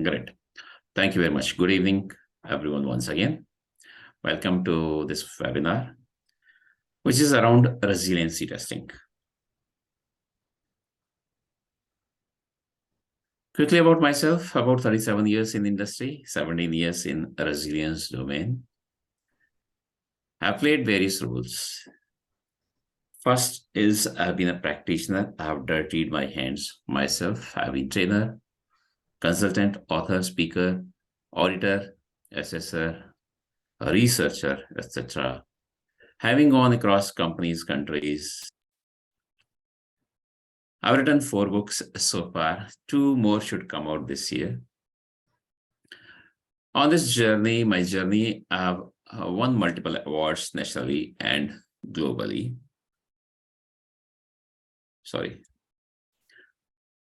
Great. Thank you very much. Good evening, everyone, once again. Welcome to this webinar, which is around resiliency testing. Quickly about myself, about 37 years in industry, 17 years in resilience domain. I've played various roles. First is I've been a practitioner. I've dirtied my hands myself. I've been trainer, consultant, author, speaker, auditor, assessor, a researcher, etc. Having gone across companies, countries, I've written 4 books so far. 2 more should come out this year. On this journey, my journey, I've won multiple awards nationally and globally. Sorry.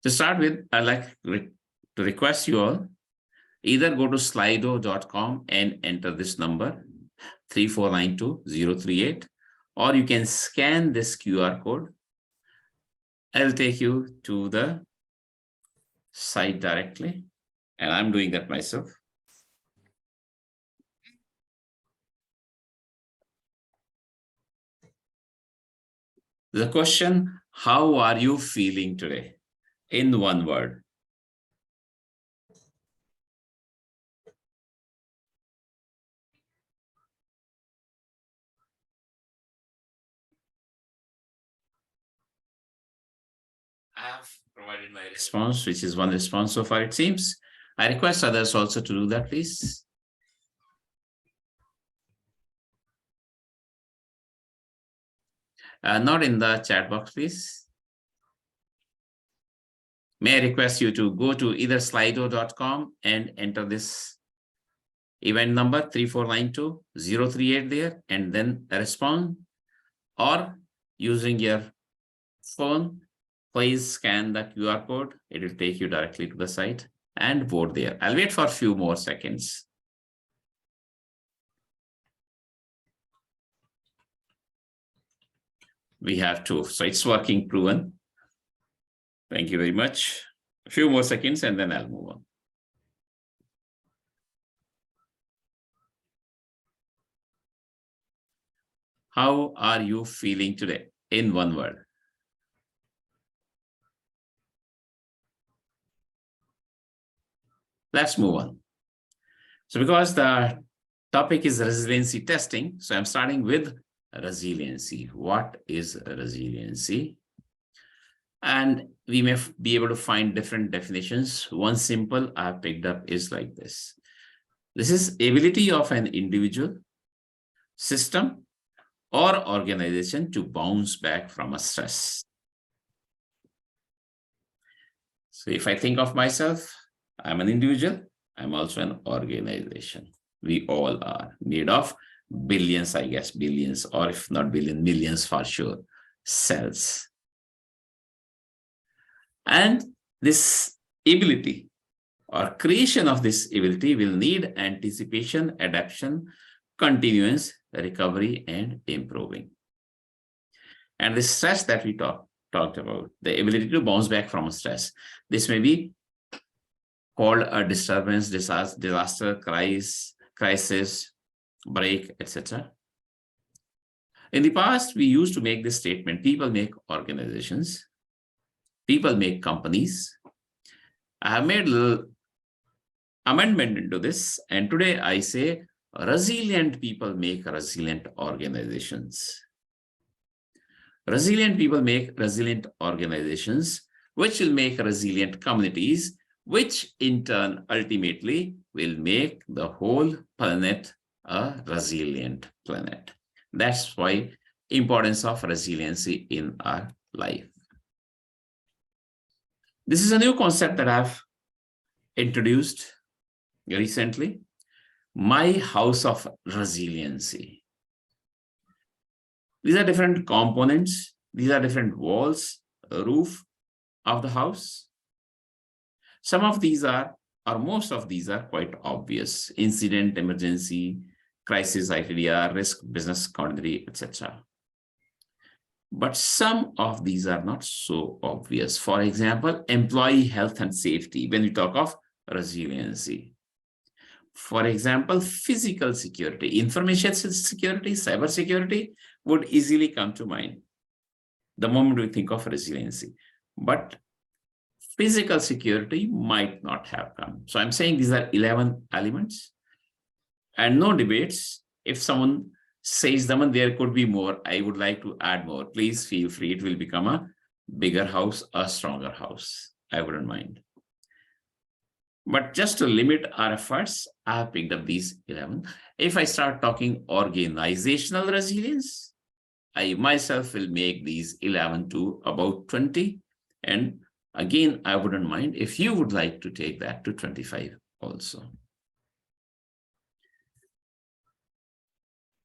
To start with, I'd like to request you all, either go to slido.com and enter this number, 3492038, or you can scan this QR code. I'll take you to the site directly, and I'm doing that myself. The question, how are you feeling today? In one word. I have provided my response, which is one response so far, it seems. I request others also to do that, please. Not in the chat box, please. May I request you to go to either slido.com and enter this event number 3492038 there, and then respond, or using your phone, please scan the QR code. It will take you directly to the site and vote there. I'll wait for a few more seconds. We have 2, so it's working, proven. Thank you very much. A few more seconds and then I'll move on. How are you feeling today? In one word. Let's move on. So because the topic is resiliency testing, so I'm starting with resiliency. What is resiliency? And we may be able to find different definitions. One simple I've picked up is like this. This is ability of an individual, system, or organization to bounce back from a stress. So if I think of myself, I'm an individual, I'm also an organization. We all are made of billions, I guess, billions, or if not billion, millions for sure, cells. And this ability or creation of this ability will need anticipation, adaptation, continuance, recovery, and improving. And the stress that we talked about, the ability to bounce back from a stress, this may be called a disturbance, disaster, crisis, break, etc. In the past, we used to make this statement: people make organizations, people make companies. I have made a little amendment into this, and today I say resilient people make resilient organizations. Resilient people make resilient organizations, which will make resilient communities, which in turn ultimately will make the whole planet a resilient planet. That's why importance of resiliency in our life. This is a new concept that I've introduced recently, my House of Resiliency. These are different components. These are different walls, roof of the house. Some of these are, or most of these are quite obvious: incident, emergency, crisis, ITDR, risk, business continuity, etc. But some of these are not so obvious. For example, employee health and safety. When we talk of resiliency. For example, physical security, information security, cyber security would easily come to mind the moment we think of resiliency. But physical security might not have come. So I'm saying these are 11 elements and no debates. If someone says them and there could be more, I would like to add more. Please feel free. It will become a bigger house, a stronger house. I wouldn't mind. But just to limit our efforts, I have picked up these 11. If I start talking organizational resilience, I myself will make these 11 to about 20. And again, I wouldn't mind if you would like to take that to 25 also.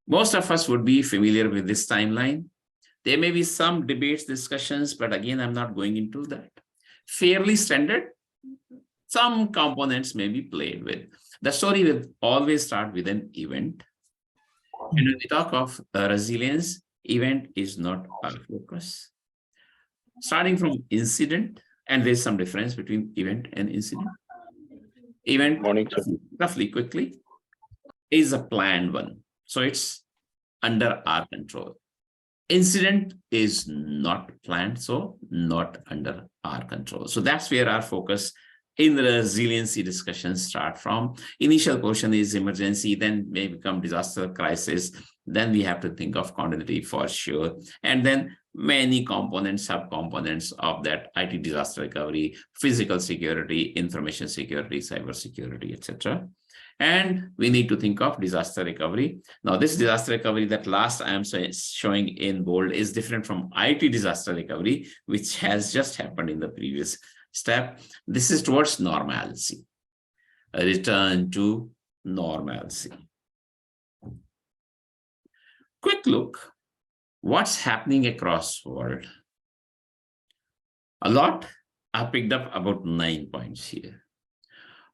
Most of us would be familiar with this timeline. There may be some debates, discussions, but again, I'm not going into that. Fairly standard. Some components may be played with. The story will always start with an event. And when we talk of resilience, event is not our focus. Starting from incident, and there's some difference between event and incident. Event, roughly quickly, is a planned one. So it's under our control. Incident is not planned, so not under our control. So that's where our focus in the resiliency discussions start from. Initial portion is emergency, then may become disaster, crisis. Then we have to think of continuity for sure. And then many components, subcomponents of that: IT disaster recovery, physical security, information security, cyber security, etc. And we need to think of disaster recovery. Now, this disaster recovery, that last I am showing in bold, is different from IT disaster recovery, which has just happened in the previous step. This is towards normalcy, a return to normalcy. Quick look, what's happening across the world? A lot. I picked up about 9 points here.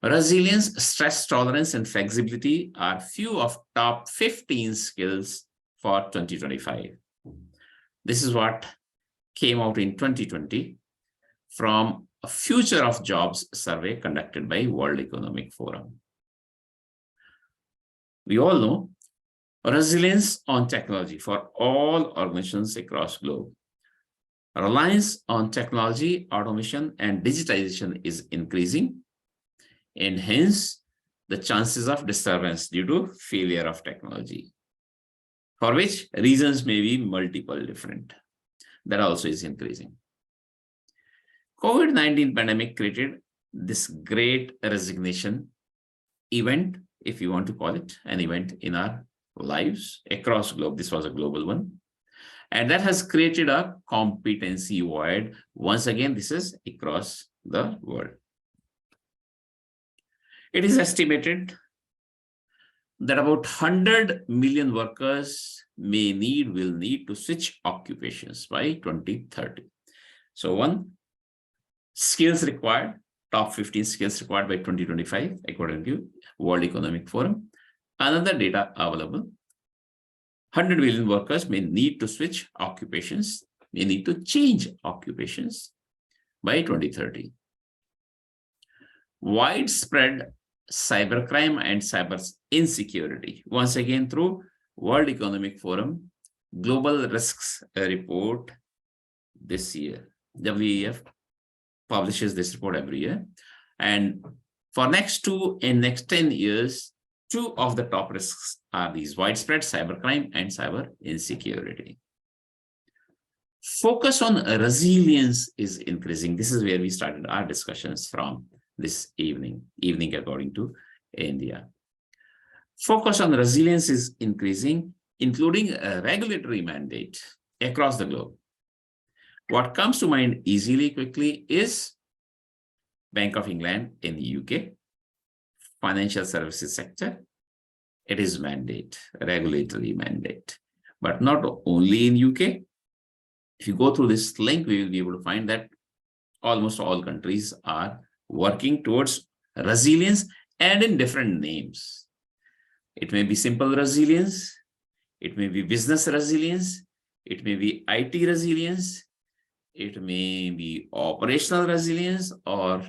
Resilience, stress tolerance, and flexibility are few of top 15 skills for 2025. This is what came out in 2020 from a Future of Jobs survey conducted by World Economic Forum. We all know resilience on technology for all organizations across the globe. Reliance on technology, automation, and digitization is increasing, and hence the chances of disturbance due to failure of technology, for which reasons may be multiple different. That also is increasing. COVID-19 pandemic created this great resignation event, if you want to call it an event in our lives across the globe. This was a global one. And that has created a competency void. Once again, this is across the world. It is estimated that about 100 million workers will need to switch occupations by 2030. So one, skills required, top 15 skills required by 2025, according to World Economic Forum. Another data available, 100 million workers may need to switch occupations, may need to change occupations by 2030. Widespread cybercrime and cyber insecurity. Once again, through World Economic Forum Global Risks Report this year. WEF publishes this report every year. And for next 10 years, 2 of the top risks are these: widespread cybercrime and cyber insecurity. Focus on resilience is increasing. This is where we started our discussions from this evening according to India. Focus on resilience is increasing, including a regulatory mandate across the globe. What comes to mind easily, quickly, is Bank of England in the UK, financial services sector. It is mandate, regulatory mandate, but not only in UK. If you go through this link, we will be able to find that almost all countries are working towards resilience, and in different names. It may be simple resilience, it may be business resilience, it may be IT resilience, it may be operational resilience, or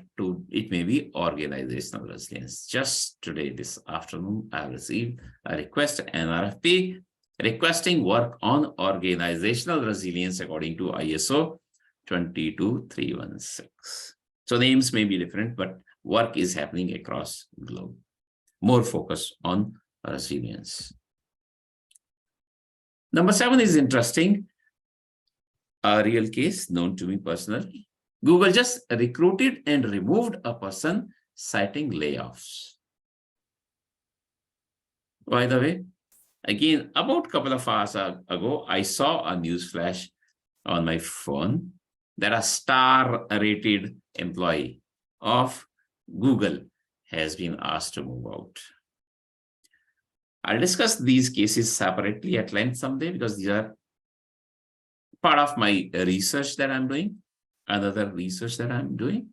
it may be organizational resilience. Just today, this afternoon, I received a request, an RFP, requesting work on organizational resilience according to ISO 22316. So names may be different, but work is happening across the globe. More focus on resilience. Number 7 is interesting. A real case known to me personally. Google just recruited and removed a person citing layoffs. By the way, again, about a couple of hours ago, I saw a news flash on my phone that a star-rated employee of Google has been asked to move out. I'll discuss these cases separately at length someday, because these are part of my research that I'm doing, another research that I'm doing.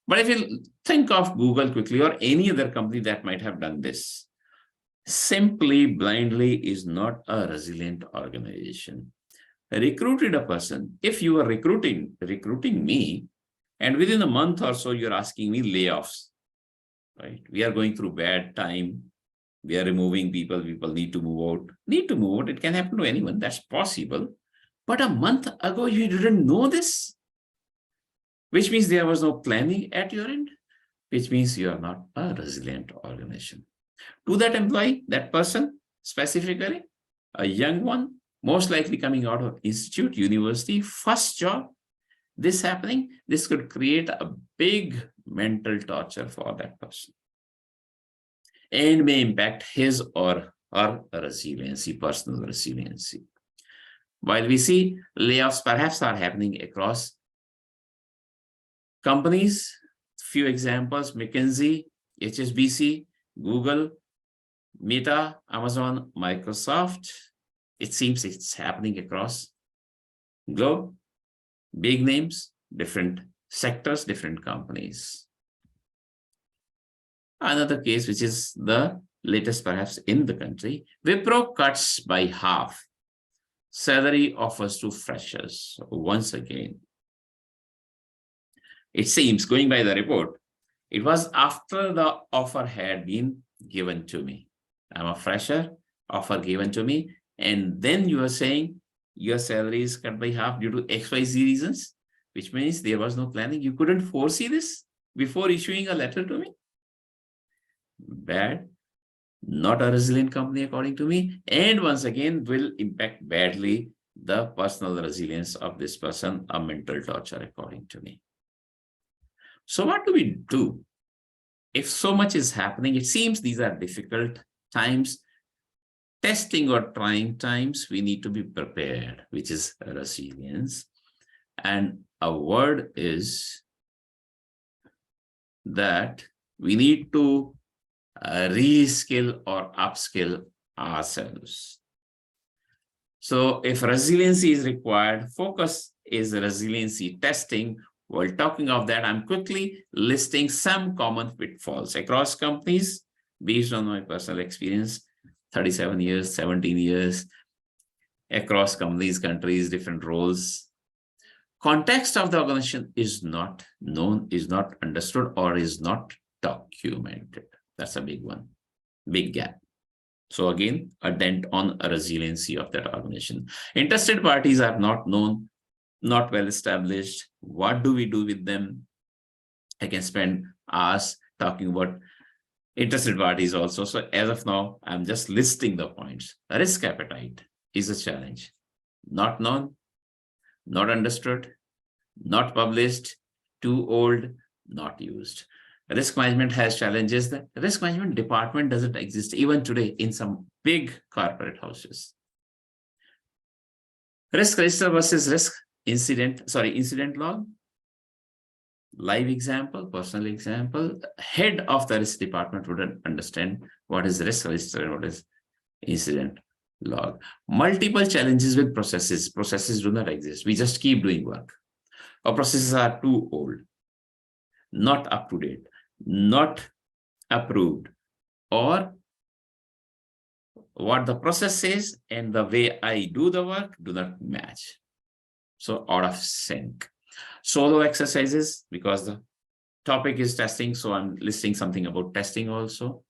But if you think of Google quickly, or any other company that might have done this, simply blindly is not a resilient organization. Recruited a person. If you are recruiting me, and within a month or so, you're asking me layoffs, right? We are going through bad time. We are removing people. People need to move out. It can happen to anyone. That's possible. But a month ago, you didn't know this, which means there was no planning at your end, which means you are not a resilient organization. To that employee, that person specifically, a young one, most likely coming out of institute, university, first job, this happening, this could create a big mental torture for that person and may impact his or her resiliency, personal resiliency. While we see layoffs perhaps are happening across companies, few examples: McKinsey, HSBC, Google, Meta, Amazon, Microsoft. It seems it's happening across globe. Big names, different sectors, different companies. Another case, which is the latest perhaps in the country, Wipro cuts by half salary offers to freshers once again. It seems, going by the report, it was after the offer had been given to me. I'm a fresher, offer given to me, and then you are saying your salary is cut by half due to XYZ reasons, which means there was no planning. You couldn't foresee this before issuing a letter to me. Bad. Not a resilient company, according to me, and once again will impact badly the personal resilience of this person, a mental torture, according to me. So what do we do if so much is happening? It seems these are difficult times, testing or trying times. We need to be prepared, which is resilience. And a word is that we need to reskill or upskill ourselves. So if resiliency is required, focus is resiliency testing. While talking of that, I'm quickly listing some common pitfalls across companies based on my personal experience, 37 years, 17 years, across companies, countries, different roles. Context of the organization is not known, is not understood, or is not documented. That's a big one, big gap. So again, a dent on a resiliency of that organization. Interested parties are not known, not well established. What do we do with them? I can spend hours talking about interested parties also. So as of now, I'm just listing the points. Risk appetite is a challenge. Not known, not understood, not published, too old, not used. Risk management has challenges. The risk management department doesn't exist even today in some big corporate houses. Risk register versus incident log. Live example, personal example. Head of the risk department wouldn't understand what is risk register and what is incident log. Multiple challenges with processes. Processes do not exist. We just keep doing work. Our processes are too old, not up to date, not approved, or what the process says and the way I do the work do not match. So out of sync. Solo exercises, because the topic is testing, so I'm listing something about testing also.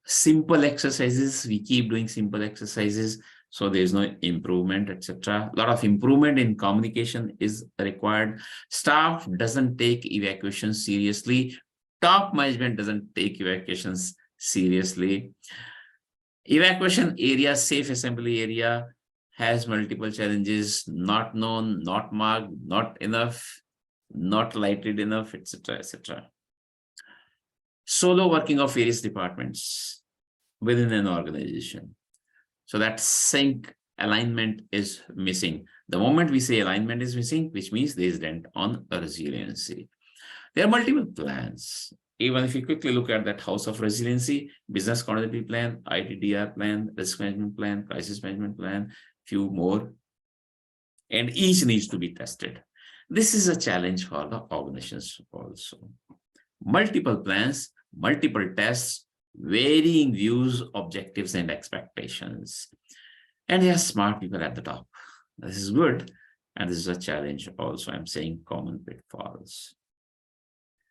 Simple exercises, we keep doing simple exercises, so there's no improvement, etc. A lot of improvement in communication is required. Staff doesn't take evacuations seriously. Top management doesn't take evacuations seriously. Evacuation area, safe assembly area, has multiple challenges: not known, not marked, not enough, not lighted enough, etc., etc. Solo working of various departments within an organization. So that sync alignment is missing. The moment we say alignment is missing, which means there is dent on resiliency. There are multiple plans. Even if you quickly look at that House of Resiliency, business continuity plan, ITDR plan, risk management plan, crisis management plan, few more, and each needs to be tested. This is a challenge for the organizations also. Multiple plans, multiple tests, varying views, objectives, and expectations. And there are smart people at the top. This is good. And this is a challenge also. I'm saying common pitfalls.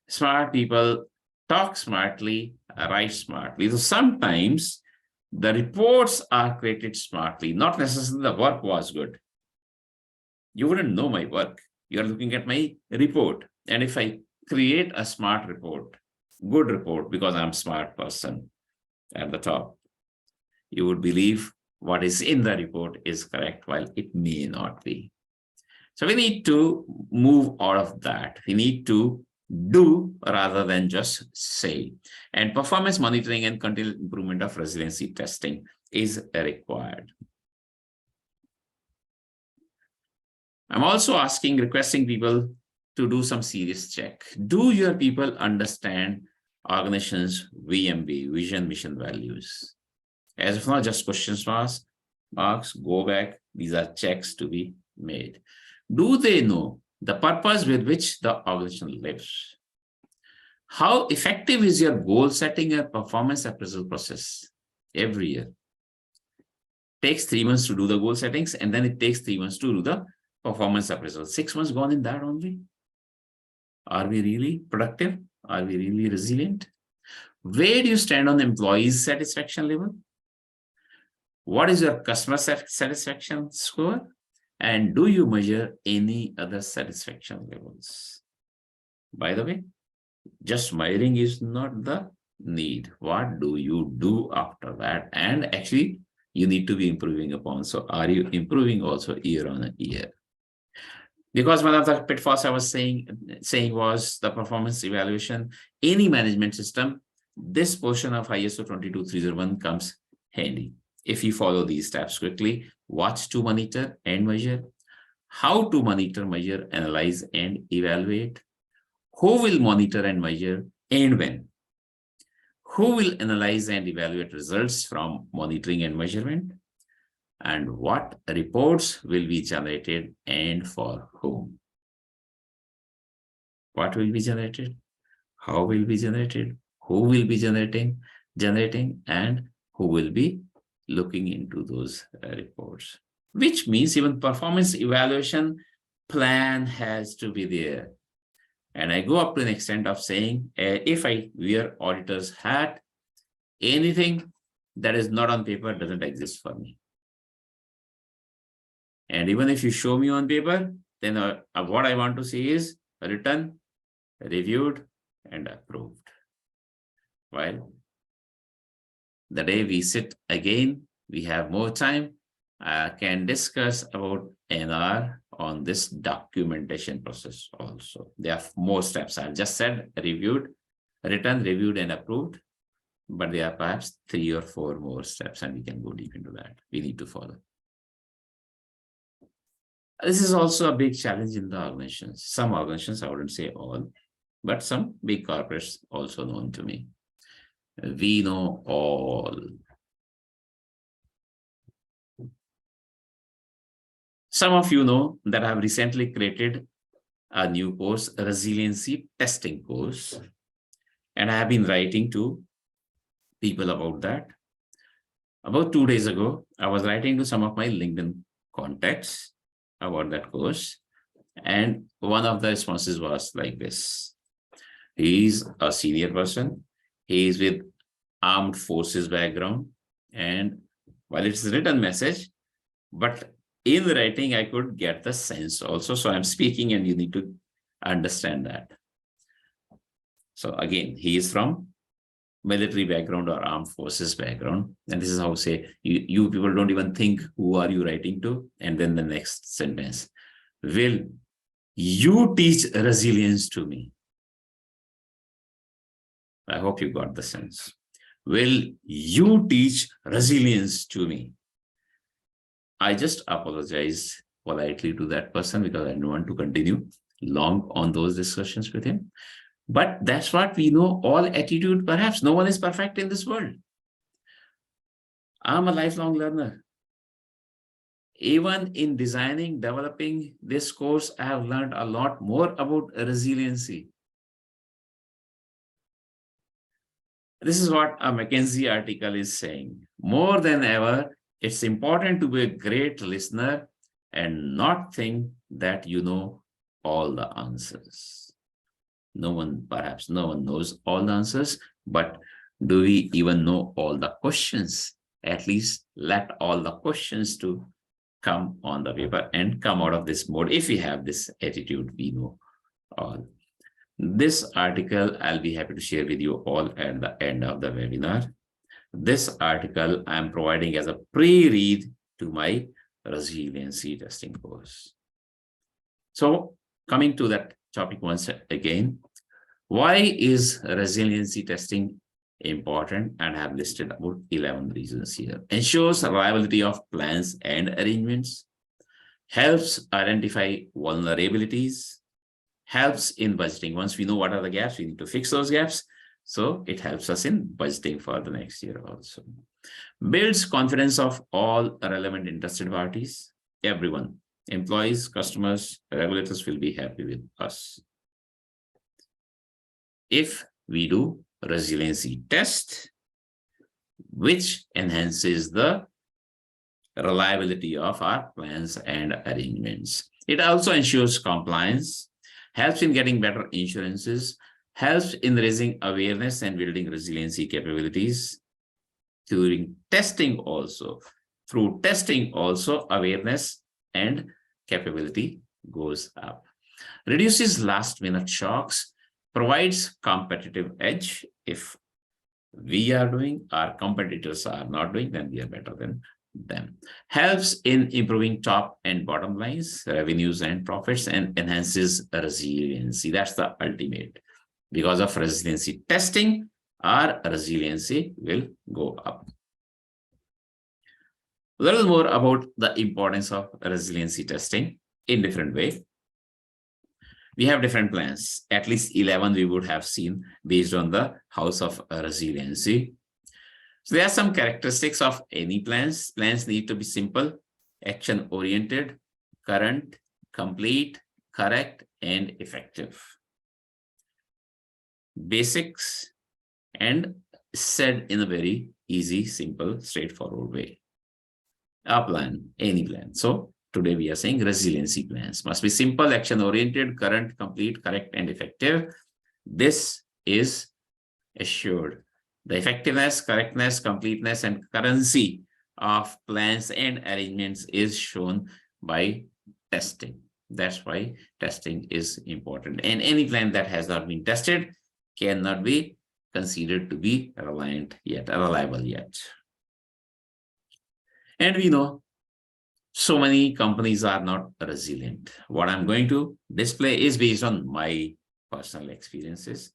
Smart people talk smartly, write smartly. So sometimes the reports are created smartly, not necessarily the work was good. You wouldn't know my work. You're looking at my report. And if I create a smart report, good report, because I'm a smart person at the top, you would believe what is in the report is correct, while it may not be. So we need to move out of that. We need to do rather than just say. And performance monitoring and continuous improvement of resiliency testing is required. I'm also requesting people to do some serious check. Do your people understand organization's VMV, vision, mission, values? As of now, just questions marks, go back. These are checks to be made. Do they know the purpose with which the organization lives? How effective is your goal setting and performance appraisal process every year? It takes 3 months to do the goal settings, and then it takes 3 months to do the performance appraisal. 6 months gone in that only. Are we really productive? Are we really resilient? Where do you stand on employees' satisfaction level? What is your customer satisfaction score? And do you measure any other satisfaction levels? By the way, just measuring is not the need. What do you do after that? And actually, you need to be improving upon. So are you improving also year on year? Because one of the pitfalls I was saying was the performance evaluation. Any management system, this portion of ISO 22301 comes handy. If you follow these steps quickly: watch to monitor and measure, how to monitor, measure, analyze, and evaluate, who will monitor and measure, and when, who will analyze and evaluate results from monitoring and measurement, and what reports will be generated and for whom. What will be generated, how will be generated, who will be generating, and who will be looking into those reports. Which means even performance evaluation plan has to be there. And I go up to an extent of saying, if I wear auditor's hat, anything that is not on paper doesn't exist for me. And even if you show me on paper, then what I want to see is written, reviewed, and approved. While the day we sit again, we have more time, I can discuss about NR on this documentation process also. There are more steps. I've just said reviewed, written, reviewed, and approved, but there are perhaps 3 or 4 more steps, and we can go deep into that. We need to follow. This is also a big challenge in the organizations. Some organizations, I wouldn't say all, but some big corporates also known to me. We know all. Some of you know that I have recently created a new course, a Resiliency Testing Course, and I have been writing to people about that. About 2 days ago, I was writing to some of my LinkedIn contacts, about that course. And one of the responses was like this. He is a senior person. He is with armed forces background. And while it's a written message, but in writing, I could get the sense also. So I'm speaking and you need to understand that. So again, he is from military background or armed forces background. And this is how say, you people don't even think who are you writing to? And then the next sentence, will you teach resilience to me? I hope you got the sense. Will you teach resilience to me? I just apologize politely to that person because I don't want to continue long on those discussions with him. But that's what we know, all attitude, perhaps no one is perfect in this world. I'm a lifelong learner. Even in designing, developing this course, I have learned a lot more about resiliency. This is what a McKinsey article is saying. More than ever, it's important to be a great listener and not think that you know all the answers. Perhaps no one knows all the answers, but do we even know all the questions? At least let all the questions to come on the paper and come out of this mode. If we have this attitude, we know all. This article, I'll be happy to share with you all at the end of the webinar. This article I'm providing as a pre-read to my resiliency testing course. So coming to that topic once again, why is resiliency testing important? And I have listed about 11 reasons here. Ensures reliability of plans and arrangements, helps identify vulnerabilities, helps in budgeting. Once we know what are the gaps, we need to fix those gaps. So it helps us in budgeting for the next year also. Builds confidence of all relevant interested parties. Everyone, employees, customers, regulators will be happy with us. If we do resiliency test, which enhances the reliability of our plans and arrangements. It also ensures compliance, helps in getting better insurances, helps in raising awareness and building resiliency capabilities. During testing also, through testing also, awareness and capability goes up. Reduces last-minute shocks, provides competitive edge. If we are doing, our competitors are not doing, then we are better than them. Helps in improving top and bottom lines, revenues and profits, and enhances resiliency. That's the ultimate. Because of resiliency testing, our resiliency will go up. A little more about the importance of resiliency testing in different way. We have different plans. At least 11 we would have seen based on the House of Resiliency. So there are some characteristics of any plans. Plans need to be simple, action-oriented, current, complete, correct, and effective. Basics and said in a very easy, simple, straightforward way. A plan, any plan. So today we are saying resiliency plans must be simple, action-oriented, current, complete, correct, and effective. This is assured. The effectiveness, correctness, completeness, and currency of plans and arrangements is shown by testing. That's why testing is important. And any plan that has not been tested cannot be considered to be reliable yet. And we know so many companies are not resilient. What I'm going to display is based on my personal experiences.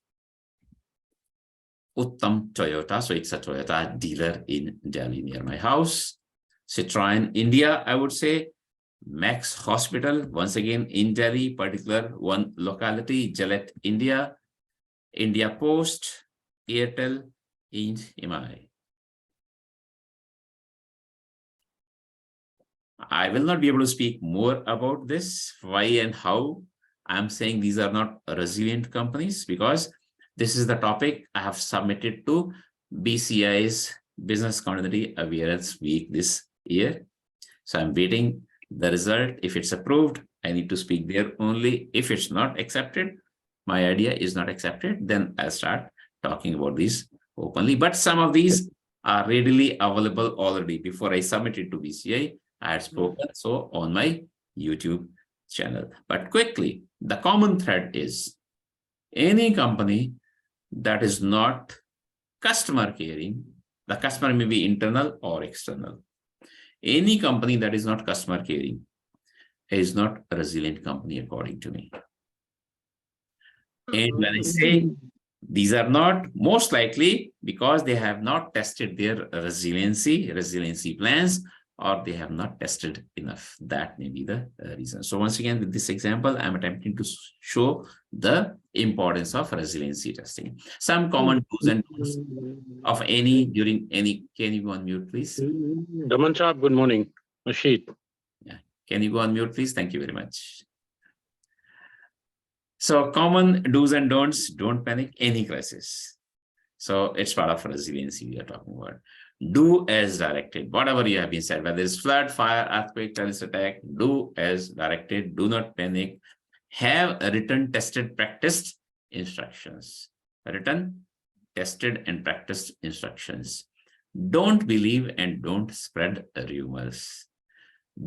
Uttam Toyota, so it's a Toyota dealer in Delhi near my house. Citroen India, I would say. Max Hospital, once again in Delhi, particular one locality, Gillette India, India Post, Airtel, and EMI. I will not be able to speak more about this, why and how. I'm saying these are not resilient companies because this is the topic I have submitted to BCI's Business Continuity Awareness Week this year. So I'm waiting The result, if it's approved, I need to speak there only. If it's not accepted, my idea is not accepted, then I'll start talking about these openly. But some of these are readily available already. Before I submit it to BCI, I had spoken so on my YouTube channel. But quickly, the common thread is any company that is not customer caring, the customer may be internal or external. Any company that is not customer caring is not a resilient company, according to me. And when I say these are not, most likely because they have not tested their resiliency plans, or they have not tested enough. That may be the reason. So once again, with this example, I'm attempting to show the importance of resiliency testing. Some common do's and don'ts of any during any. Can you go on mute, please? Daman Saab, good morning. Rashid. Yeah. Can you go on mute, please? Thank you very much. So common do's and don'ts: don't panic any crisis. So it's part of resiliency we are talking about. Do as directed. Whatever you have been said, whether it's flood, fire, earthquake, terrorist attack, do as directed. Do not panic. Have written, tested, practiced instructions. Written, tested, and practiced instructions. Don't believe and don't spread rumors.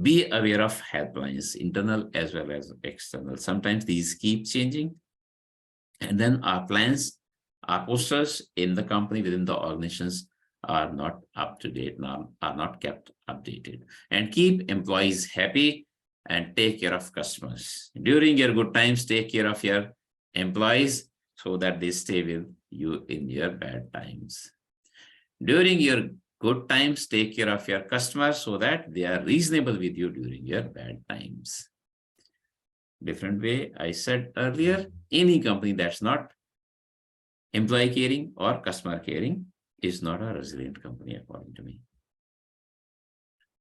Be aware of helplines, internal as well as external. Sometimes these keep changing. And then our plans, our posters in the company, within the organizations, are not up to date, are not kept updated. And keep employees happy and take care of customers. During your good times, take care of your employees so that they stay with you in your bad times. During your good times, take care of your customers so that they are reasonable with you during your bad times. Different way, I said earlier, any company that's not employee caring or customer caring is not a resilient company, according to me.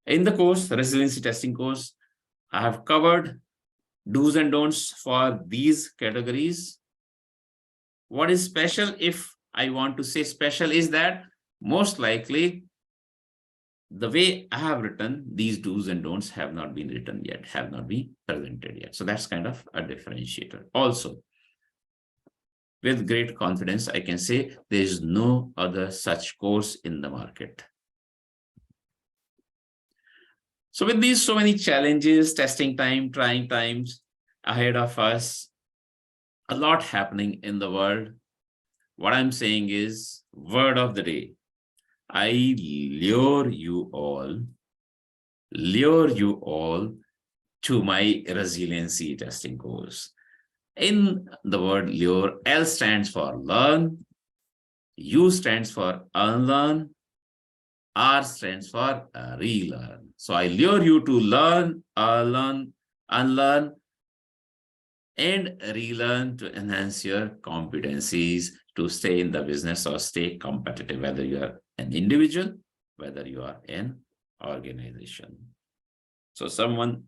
In the course, Resiliency Testing Course, I have covered do's and don'ts for these categories. What is special, if I want to say special, is that most likely the way I have written, these do's and don'ts have not been written yet, have not been presented yet. So that's kind of a differentiator. Also, with great confidence, I can say there is no other such course in the market. So with these so many challenges, testing time, trying times ahead of us, a lot happening in the world, what I'm saying is, word of the day: I lure you all to my resiliency testing course. In the word lure, L stands for learn, U stands for unlearn, R stands for relearn. So I lure you to learn, unlearn, and relearn to enhance your competencies to stay in the business or stay competitive, whether you are an individual, whether you are an organization. So someone,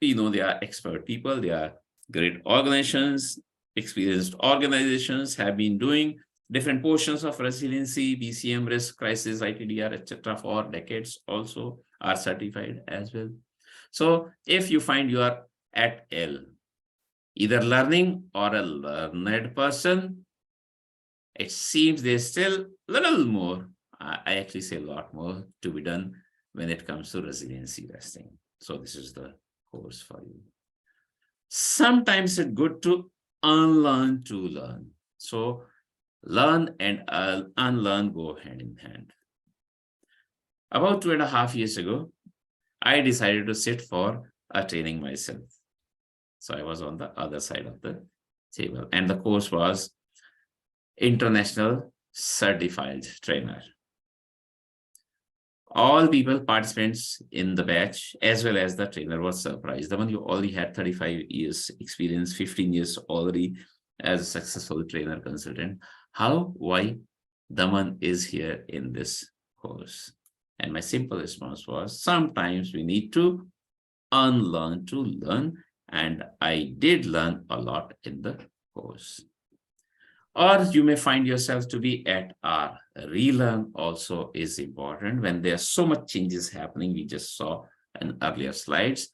they are expert people, they are great organizations, experienced organizations, have been doing different portions of resiliency, BCM, risk, crisis, ITDR, etc. for decades, also are certified as well. So if you find you are at L, either learning or a learned person, it seems there's still a little more, I actually say a lot more, to be done when it comes to resiliency testing. So this is the course for you. Sometimes it's good to unlearn to learn. So learn and unlearn go hand in hand. About 2.5 years ago, I decided to sit for a training myself. So I was on the other side of the table, and the course was International Certified Trainer. All people, participants in the batch, as well as the trainer, was surprised. The one who already had 35 years experience, 15 years already as a successful trainer consultant. Why Daman is here in this course? And my simple response was, sometimes we need to unlearn to learn. And I did learn a lot in the course. Or you may find yourself to be at R. Relearn also is important when there's so much changes happening. We just saw in earlier slides.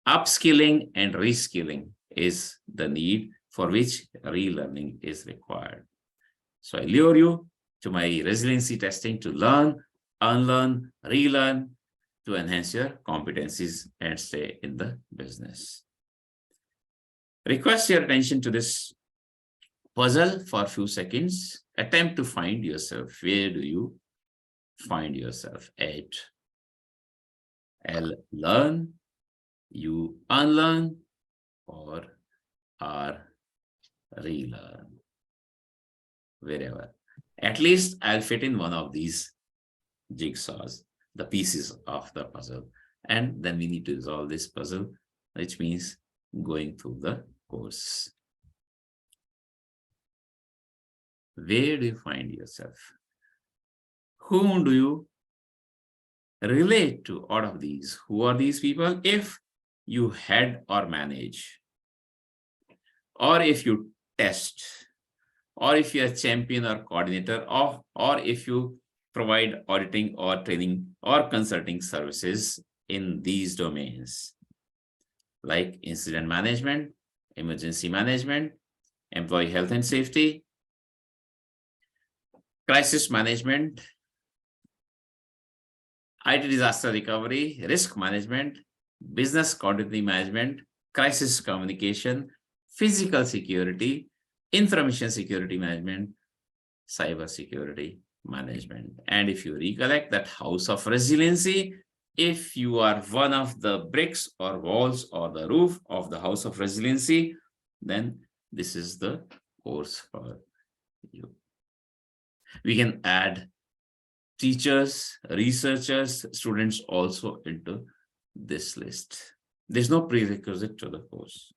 Upskilling and reskilling is the need for which relearning is required. So I lure you to my resiliency testing to learn, unlearn, relearn, to enhance your competencies and stay in the business. Request your attention to this puzzle for a few seconds. Attempt to find yourself. Where do you find yourself at? L, learn, U, unlearn, or R, relearn. Wherever. At least I'll fit in one of these jigsaws, the pieces of the puzzle. And then we need to resolve this puzzle, which means going through the course. Where do you find yourself? Whom do you relate to out of these? Who are these people? If you head or manage, or if you test, or if you're a champion or coordinator, or if you provide auditing or training or consulting services in these domains, like incident management, emergency management, employee health and safety, crisis management, IT disaster recovery, risk management, business continuity management, crisis communication, physical security, information security management, cyber security management. And if you recollect that House of Resiliency, if you are one of the bricks or walls or the roof of the House of Resiliency, then this is the course for you. We can add teachers, researchers, students also into this list. There's no prerequisite to the course.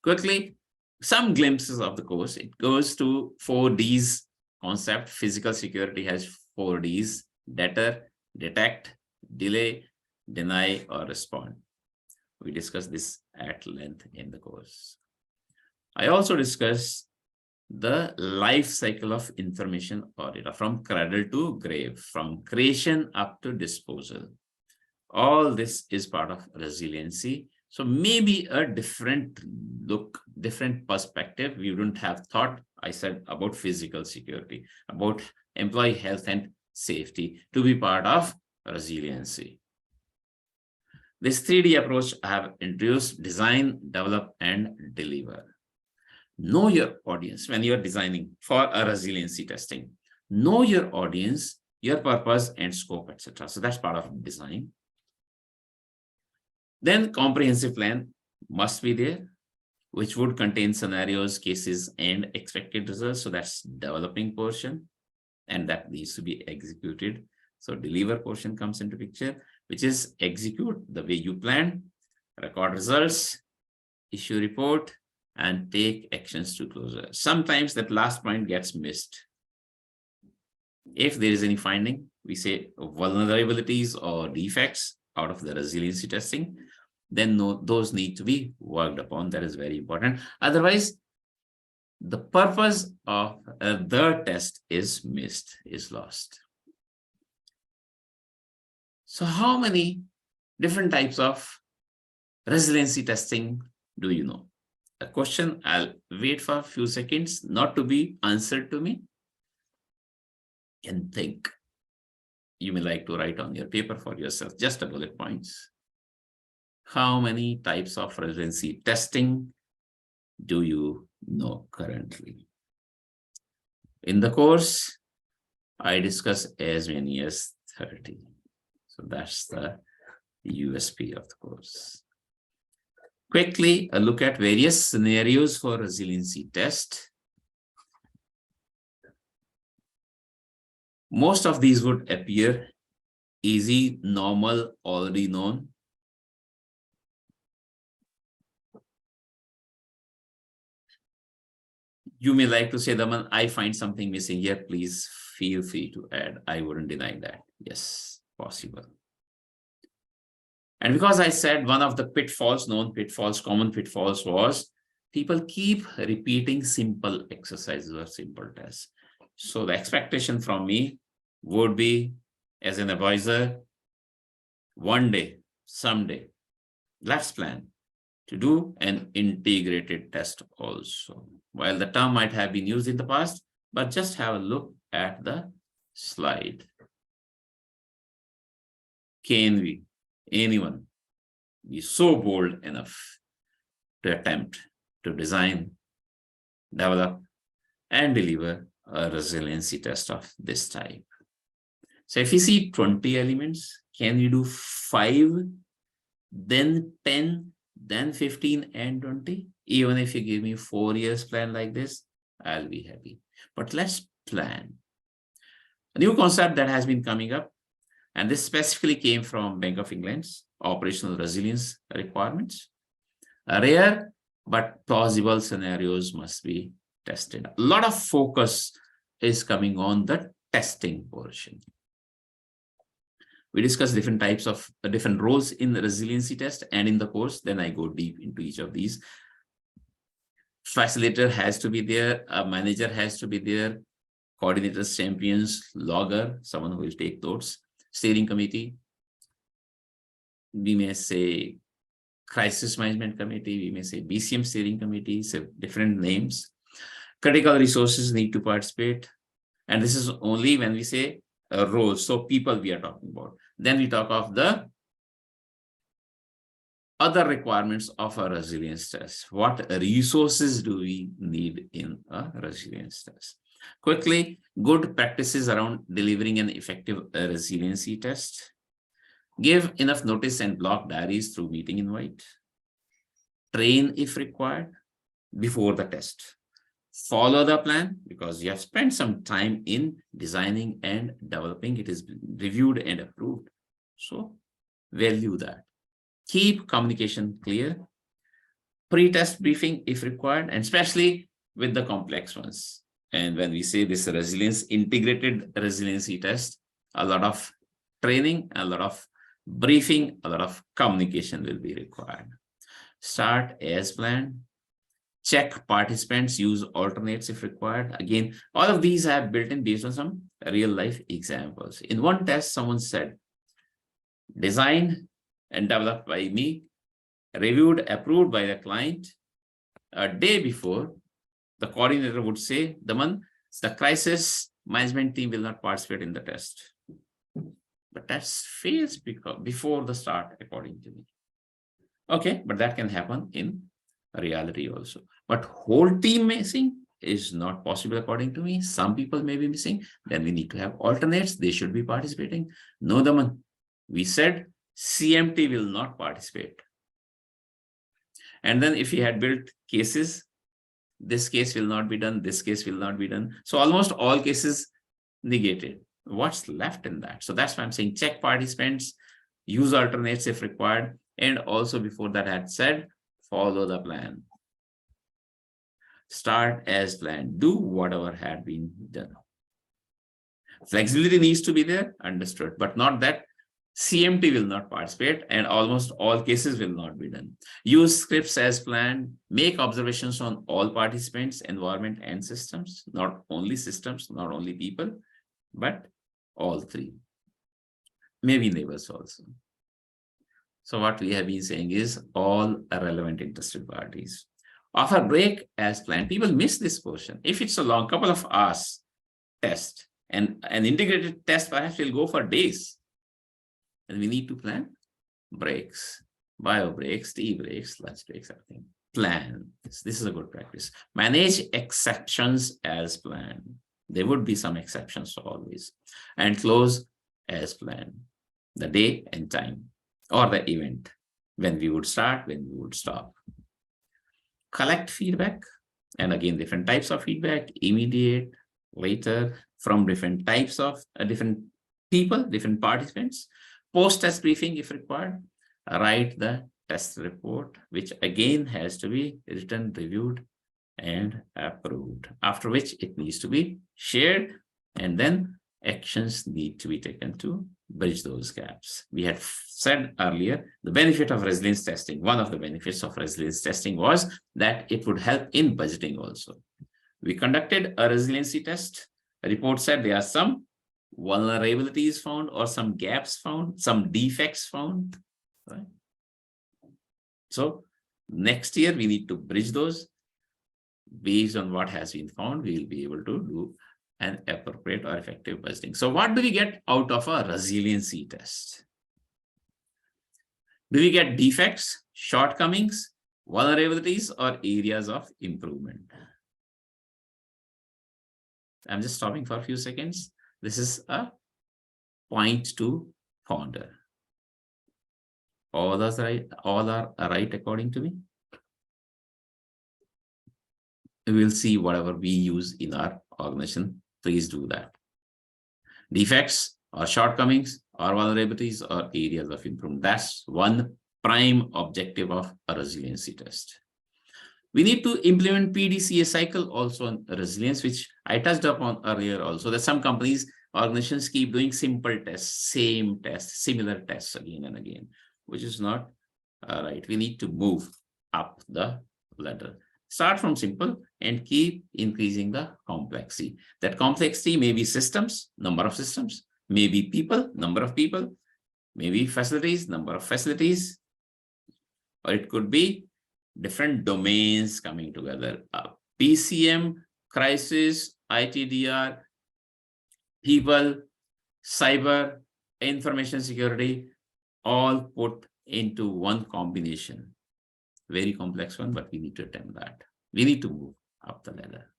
Quickly, some glimpses of the course. It goes to 4Ds concept. Physical security has 4Ds: deter, detect, delay, deny, or respond. We discussed this at length in the course. I also discussed the life cycle of information or data from cradle to grave, from creation up to disposal. All this is part of resiliency. So maybe a different look, different perspective. We wouldn't have thought, I said, about physical security, about employee health and safety to be part of resiliency. This 3D approach I have introduced: design, develop, and deliver. Know your audience when you're designing for a resiliency testing. Know your audience, your purpose and scope, etc. So that's part of design. Then comprehensive plan must be there, which would contain scenarios, cases, and expected results. So that's developing portion, and that needs to be executed. So deliver portion comes into picture, which is execute the way you plan, record results, issue report, and take actions to closure. Sometimes that last point gets missed. If there is any finding, we say vulnerabilities or defects out of the resiliency testing, then those need to be worked upon. That is very important. Otherwise, the purpose of the test is missed, is lost. So how many different types of resiliency testing do you know? A question, I'll wait for a few seconds, not to be answered to me, and think. You may like to write on your paper for yourself, just a bullet points. How many types of resiliency testing do you know currently? In the course, I discuss as many as 30. So that's the USP of the course. Quickly, a look at various scenarios for resiliency test. Most of these would appear easy, normal, already known. You may like to say, Daman, I find something missing here. Please feel free to add. I wouldn't deny that. Yes, possible. And because I said one of the pitfalls, known pitfalls, common pitfalls was people keep repeating simple exercises or simple tests. So the expectation from me would be, as an advisor, one day, someday, let's plan to do an integrated test also. While the term might have been used in the past, but just have a look at the slide. Can we, anyone, be so bold enough to attempt to design, develop, and deliver a resiliency test of this type? So if you see 20 elements, can you do 5, then 10, then 15 and 20? Even if you give me 4 years plan like this, I'll be happy. But let's plan. A new concept that has been coming up, and this specifically came from Bank of England's operational resilience requirements. Rare but plausible scenarios must be tested. A lot of focus is coming on the testing portion. We discuss different types of different roles in the resiliency test and in the course. Then I go deep into each of these. Facilitator has to be there. A manager has to be there. Coordinators, champions, logger, someone who will take notes. Steering committee. We may say crisis management committee. We may say BCM steering committee. So different names. Critical resources need to participate. And this is only when we say roles. So people we are talking about. Then we talk of the other requirements of a resilience test. What resources do we need in a resilience test? Quickly, good practices around delivering an effective resiliency test. Give enough notice and block diaries through meeting invite. Train if required before the test. Follow the plan because you have spent some time in designing and developing. It is reviewed and approved. So value that. Keep communication clear. Pre-test briefing if required, and especially with the complex ones. And when we say this resilience, integrated resiliency test, a lot of training, a lot of briefing, a lot of communication will be required. Start as planned. Check participants, use alternates if required. Again, all of these I have built in based on some real life examples. In one test, someone said, designed and developed by me, reviewed, approved by the client. A day before, the coordinator would say, Daman, the crisis management team will not participate in the test. But that fails before the start, according to me. Okay, but that can happen in reality also. But whole team missing is not possible according to me. Some people may be missing. Then we need to have alternates. They should be participating. No, Daman. We said CMT will not participate. And then if we had built cases, this case will not be done, this case will not be done. So almost all cases negated. What's left in that? So that's why I'm saying check participants, use alternates if required. And also before that I had said, follow the plan. Start as planned. Do whatever had been done. Flexibility needs to be there, understood, but not that CMT will not participate and almost all cases will not be done. Use scripts as planned. Make observations on all participants, environment, and systems. Not only systems, not only people, but all three. Maybe neighbors also. So what we have been saying is all relevant interested parties. Offer break as planned. People miss this portion. If it's a long couple of hours test and an integrated test perhaps will go for days. And we need to plan breaks, bio breaks, tea breaks, lunch breaks, everything. Plan. This is a good practice. Manage exceptions as planned. There would be some exceptions always. And close as planned. The day and time or the event. When we would start, when we would stop. Collect feedback. And again, different types of feedback. Immediate, later, from different types of different people, different participants. Post-test briefing if required. Write the test report, which again has to be written, reviewed, and approved. After which it needs to be shared, and then actions need to be taken to bridge those gaps. We had said earlier, the benefit of resilience testing, one of the benefits of resilience testing was that it would help in budgeting also. We conducted a resiliency test. A report said there are some vulnerabilities found or some gaps found, some defects found, right? So next year, we need to bridge those. Based on what has been found, we will be able to do an appropriate or effective budgeting. So what do we get out of a resiliency test? Do we get defects, shortcomings, vulnerabilities, or areas of improvement? I'm just stopping for a few seconds. This is a point to ponder. All are right according to me. We will see whatever we use in our organization. Please do that. Defects or shortcomings or vulnerabilities or areas of improvement. That's one prime objective of a resiliency test. We need to implement PDCA cycle also on resilience, which I touched upon earlier also, that some companies, organizations keep doing simple tests, same tests, similar tests again and again, which is not right. We need to move up the ladder. Start from simple and keep increasing the complexity. That complexity may be systems, number of systems, maybe people, number of people, maybe facilities, number of facilities, or it could be different domains coming together. PCM, crisis, ITDR, people, cyber, information security, all put into one combination. Very complex one, but we need to attempt that. We need to move up the ladder.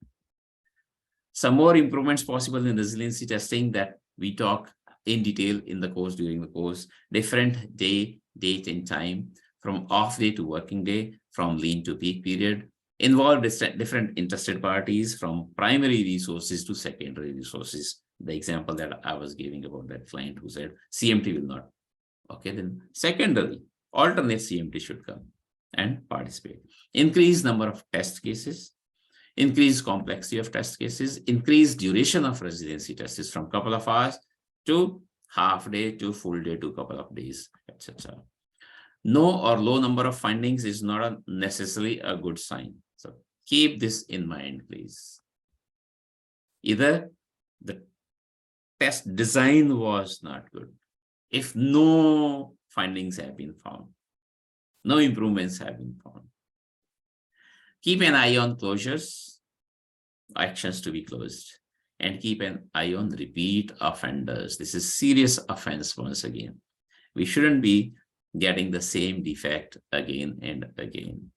Some more improvements possible in resiliency testing that we talk in detail in the course, during the course. Different day, date, and time, from off day to working day, from lean to peak period. Involve different interested parties, from primary resources to secondary resources. The example that I was giving about that client who said CMT will not. Okay, then secondary, alternate CMT should come and participate. Increase number of test cases, increase complexity of test cases, increase duration of resiliency tests from couple of hours to half day to full day to couple of days, etc. No or low number of findings is not necessarily a good sign. So keep this in mind, please. Either the test design was not good. If no findings have been found, no improvements have been found. Keep an eye on closures, actions to be closed, and keep an eye on repeat offenders. This is serious offense once again. We shouldn't be getting the same defect again and again.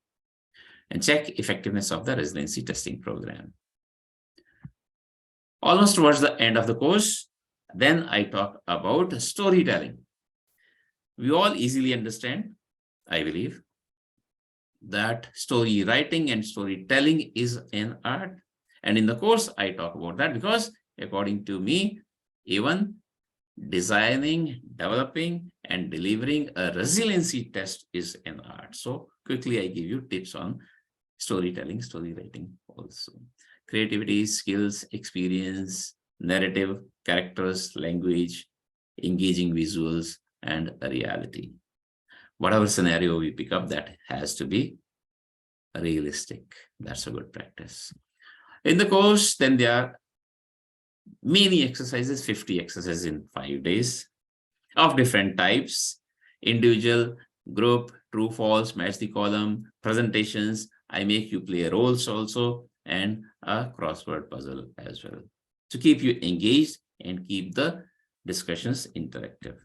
And check effectiveness of the resiliency testing program. Almost towards the end of the course, then I talk about storytelling. We all easily understand, I believe, that story writing and storytelling is an art. And in the course, I talk about that because according to me, even designing, developing, and delivering a resiliency test is an art. So quickly, I give you tips on storytelling, story writing also. Creativity, skills, experience, narrative, characters, language, engaging visuals, and a reality. Whatever scenario we pick up, that has to be realistic. That's a good practice. In the course, then there are many exercises, 50 exercises in 5 days of different types: individual, group, true, false, match the column, presentations. I make you play roles also, and a crossword puzzle as well, to keep you engaged and keep the discussions interactive.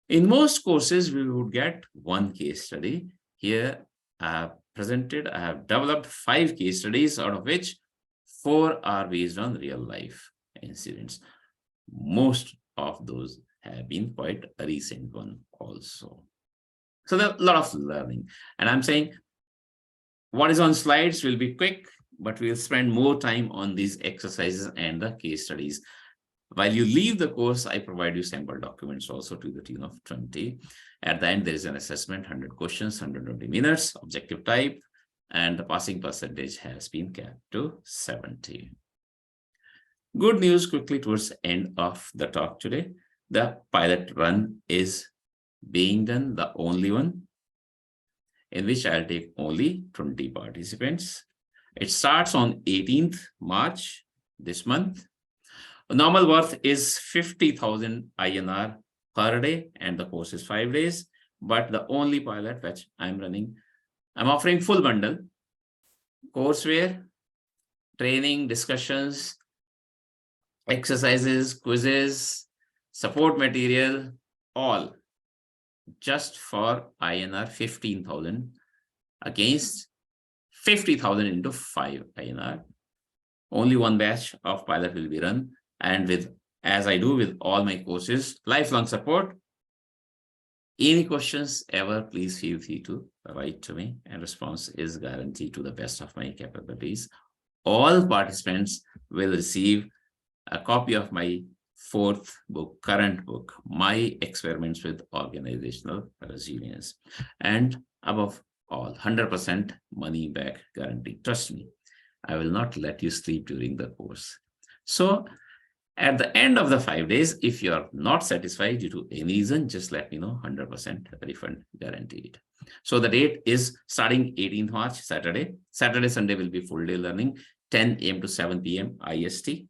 In most courses, we would get one case study. Here I have developed 5 case studies, out of which 4 are based on real life incidents. Most of those have been quite a recent one also. So there's a lot of learning. And I'm saying what is on slides will be quick, but we'll spend more time on these exercises and the case studies. While you leave the course, I provide you sample documents also to the tune of 20. At the end, there is an assessment, 100 questions, 120 minutes, objective type, and the passing percentage has been capped to 70. Good news quickly towards the end of the talk today. The pilot run is being done, the only one, in which I'll take only 20 participants. It starts on 18th March this month. Normal worth is 50,000 INR per day, and the course is 5 days. But the only pilot which I'm running, I'm offering full bundle, courseware, training, discussions, exercises, quizzes, support material, all just for INR 15,000 against 50,000 into 5 INR. Only one batch of pilot will be run, and with, as I do with all my courses, lifelong support. Any questions ever, please feel free to write to me, and response is guaranteed to the best of my capabilities. All participants will receive a copy of my 4th book, current book, My Experiments with Organizational Resilience. And above all, 100% money back guarantee. Trust me, I will not let you sleep during the course. So at the end of the 5 days, if you are not satisfied due to any reason, just let me know, 100% refund guaranteed. So the date is starting 18th March, Saturday. Saturday, Sunday will be full day learning, 10 a.m. to 7 p.m. IST.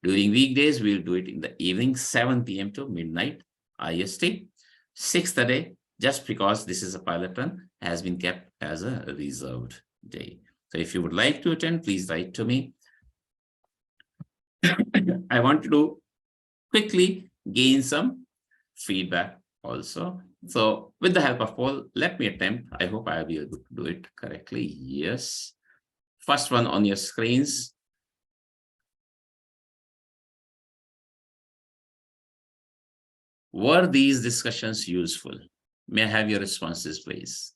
During weekdays, we'll do it in the evening, 7 p.m. to midnight IST. 6th day, just because this is a pilot run, has been kept as a reserved day. So if you would like to attend, please write to me. I want to quickly gain some feedback also. So with the help of poll, let me attempt. I hope I'll be able to do it correctly. Yes. First one on your screens. Were these discussions useful? May I have your responses, please?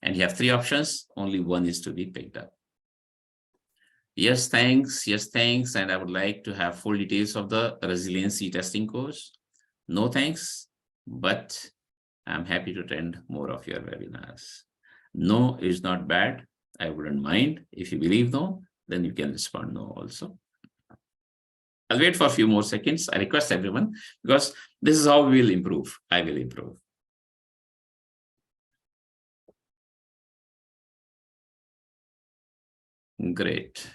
And you have 3 options. Only one is to be picked up. Yes, thanks. Yes, thanks. And I would like to have full details of the resiliency testing course. No, thanks. But I'm happy to attend more of your webinars. No is not bad. I wouldn't mind. If you believe no, then you can respond no also. I'll wait for a few more seconds. I request everyone, because this is how we will improve. I will improve. Great.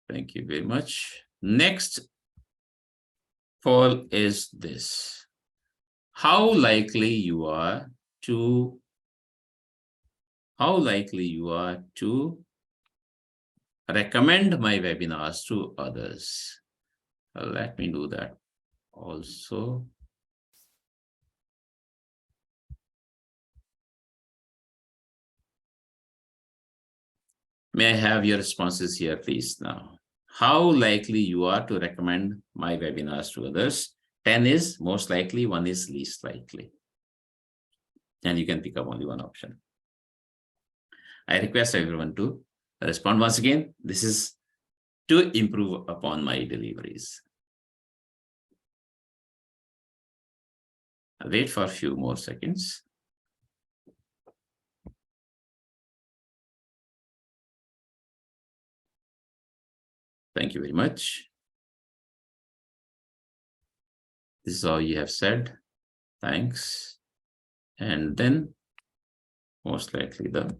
Thank you very much. Next poll is this. How likely you are to recommend my webinars to others? Let me do that also. May I have your responses here, please, now? How likely you are to recommend my webinars to others? 10 is most likely, 1 is least likely. And you can pick up only one option. I request everyone to respond once again. This is to improve upon my deliveries. I'll wait for a few more seconds. Thank you very much. This is all you have said. Thanks. And then most likely the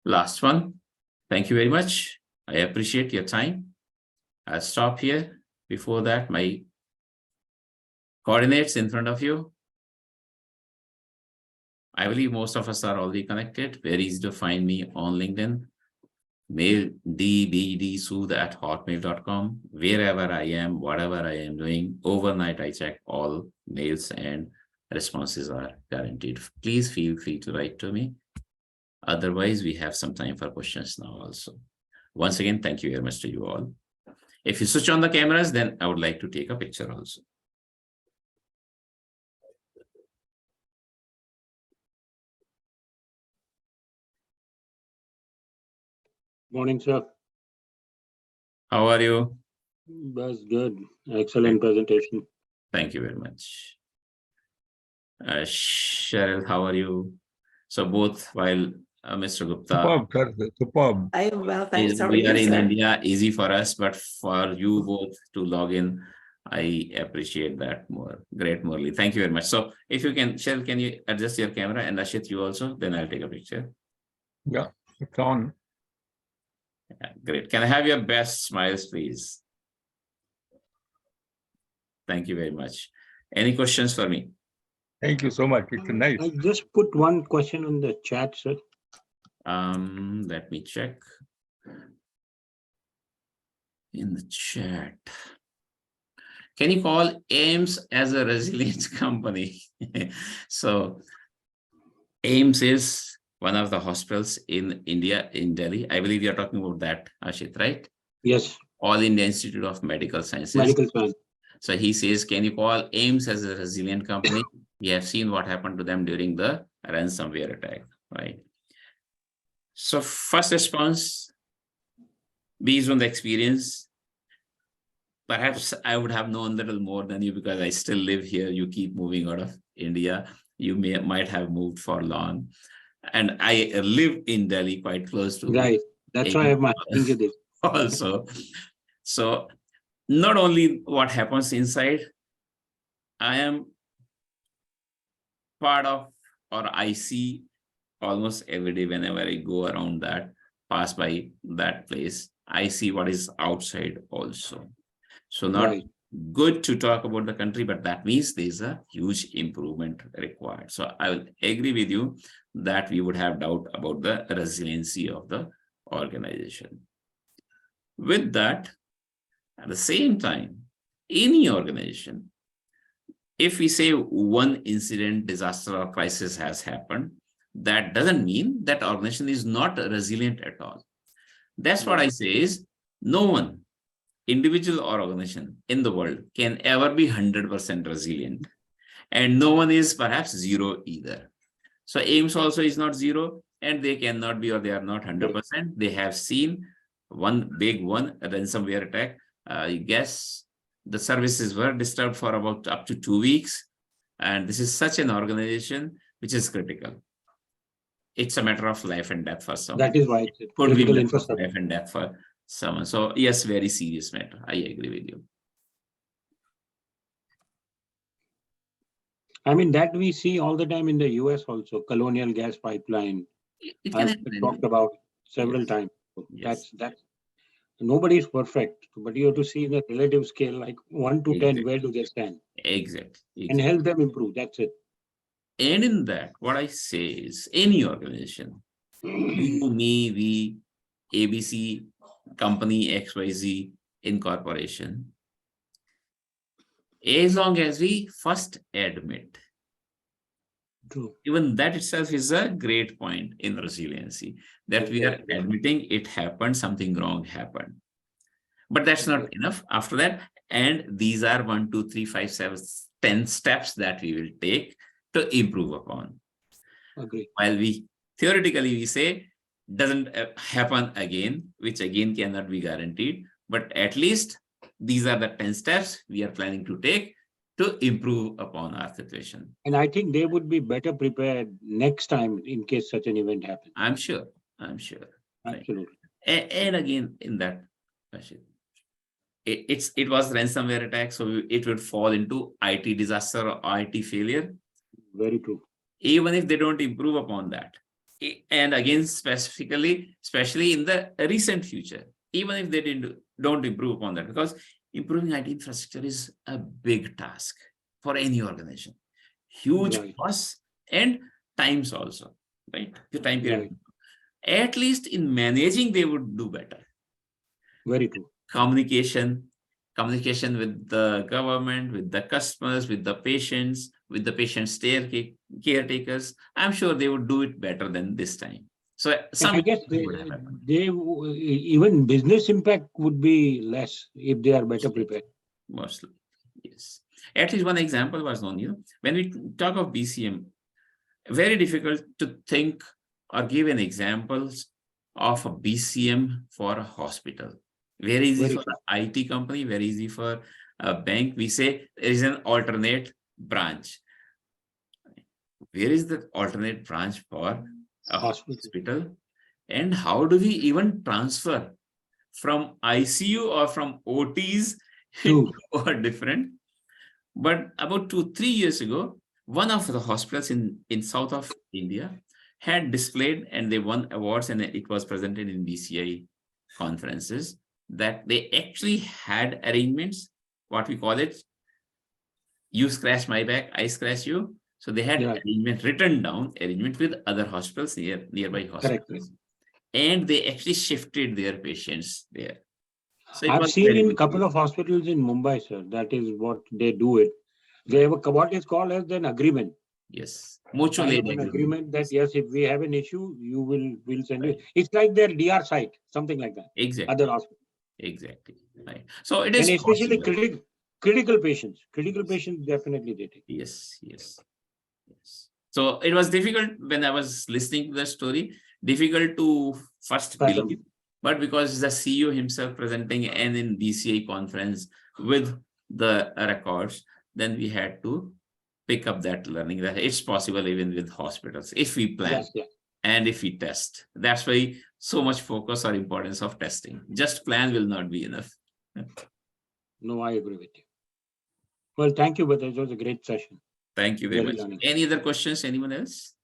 last one. Thank you very much. I appreciate your time. I'll stop here. Before that, my coordinates in front of you. I believe most of us are already connected. Very easy to find me on LinkedIn. Mail dbdsood@hotmail.com. Wherever I am, whatever I am doing, overnight I check all mails and responses are guaranteed. Please feel free to write to me. Otherwise, we have some time for questions now also. Once again, thank you very much to you all. If you switch on the cameras, then I would like to take a picture also. Morning, sir. How are you? That's good. Excellent presentation. Thank you very much. Cheryl, how are you? So both, while Mr. Gupta. Superb, sir. Superb. I am well, thanks. How are We are you, in sir? India, easy for us, but for you both to log in, I appreciate that more. Great, Murli. Thank you very much. So if you can, Shell, can you adjust your camera, and Ashit, you also? Then I'll take a picture. Yeah, it's on. Yeah, great. Can I have your best smiles, please? Thank you very much. Any questions for me? Thank you so much. It's nice. I just put one question on the chat, sir. Let me check. In the chat. Can you call AIMS as a resilient company? So AIMS is one of the hospitals in India, in Delhi. I believe you're talking about that, Ashit, right? Yes, All India Institute of Medical Sciences. medical science. So he says, can you call AIMS as a resilient company? We have seen what happened to them during the ransomware attack, right? So first response, based on the experience, perhaps I would have known a little more than you because I still live here. You keep moving out of India. You might have moved for long. And I live in Delhi, quite close to. Right. That's why I'm asking you this. Also, so not only what happens inside, I am part of, or I see almost every day whenever I go around that, pass by that place, I see what is outside also. So not Right. good to talk about the country, but that means there's a huge improvement required. So I will agree with you that we would have doubt about the resiliency of the organization. With that, at the same time, any organization, if we say one incident, disaster, or crisis has happened, that doesn't mean that organization is not resilient at all. That's what I say is, no one, individual or organization in the world, can ever be 100% resilient. And no one is perhaps zero either. So AIMS also is not zero, and they cannot be, or they are not 100%. They have seen one big one, a ransomware attack. I guess the services were disturbed for about up to 2 weeks. And this is such an organization which is critical. It's a matter of life and death for someone. That is why it's Could be critical matter of infrastructure. life and death for someone. So yes, very serious matter. I agree with you. I mean, that we see all the time in the US also, colonial gas pipeline. It can I've happen talked anywhere. about several Yes. times. Yes. That's nobody is perfect, but you have to see in a relative scale, like 1 to 10, Exactly. where do they stand? Exactly. And help them improve. That's it. And in that, what I say is, any organization, you, me, we, ABC, company XYZ, incorporation, as long as we first admit, True. even that itself is a great point in resiliency, that we are admitting it happened, something wrong happened. But that's not enough. After that, and these are 1, 2, 3, 5, 7, 10 steps that we will take to improve upon. Agree. While we theoretically we say doesn't happen again, which again cannot be guaranteed, but at least these are the 10 steps we are planning to take to improve upon our situation. And I think they would be better prepared next time in case such an event happens. I'm sure. Right. Absolutely. And again, in that question, it was ransomware attack, so it would fall into IT disaster or IT failure. Very true. Even if they don't improve upon that. And again, especially in the recent future, even if they don't improve upon that, because improving IT infrastructure is a big task for any organization. Huge Right. costs and times also, right? The time period. Right. At least in managing, they would do better. Very true. Communication with the government, with the customers, with the patients, with the patient's caretakers. I'm sure they would do it better than this time. So I guess even business impact would be less if they are better prepared. Mostly, yes. At least one example was known. When we talk of BCM, very difficult to think or give an examples of a BCM for a hospital. Very easy for an IT company, very easy for a bank. We say there is an alternate branch. Where is the alternate branch for a Hospital. hospital, and how do we even transfer from ICU or from OTs True. or different? But about 2-3 years ago, one of the hospitals in south of India had displayed, and they won awards, and it was presented in BCI conferences, that they actually had arrangements, what we call it, you scratch my back, I scratch you. So they had arrangement written down, arrangement with other hospitals, nearby hospitals. Correct. And they actually shifted their patients there. So it I've was seen very in a good. couple of hospitals in Mumbai, sir. That is what they do it. They have what is called as an agreement. Yes, mutual Kind aid of an agreement. agreement that yes, if we have an issue, we'll send you. Right. It's like their DR site, something like that. Exactly. Other hospitals. Exactly. Right. So it is And especially possible. critical patients. Critical patients definitely they take. Yes. So it was difficult when I was listening to the story, difficult to first Fathom. believe, but because the CEO himself presenting and in BCA conference with the records, then we had to pick up that learning that it's possible even with hospitals if we plan and if we test. That's why so much focus or importance of testing. Just plan will not be enough. No, I agree with you. Well, thank you, but it was a great session. Thank you very much. learning. Any other questions? Anyone else?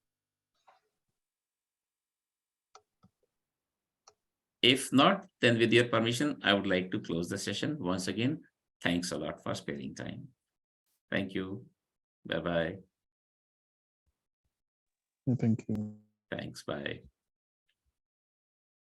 If not, then with your permission, I would like to close the session. Once again, thanks a lot for sparing time. Thank you. Bye-bye. Thank you. Thanks. Bye.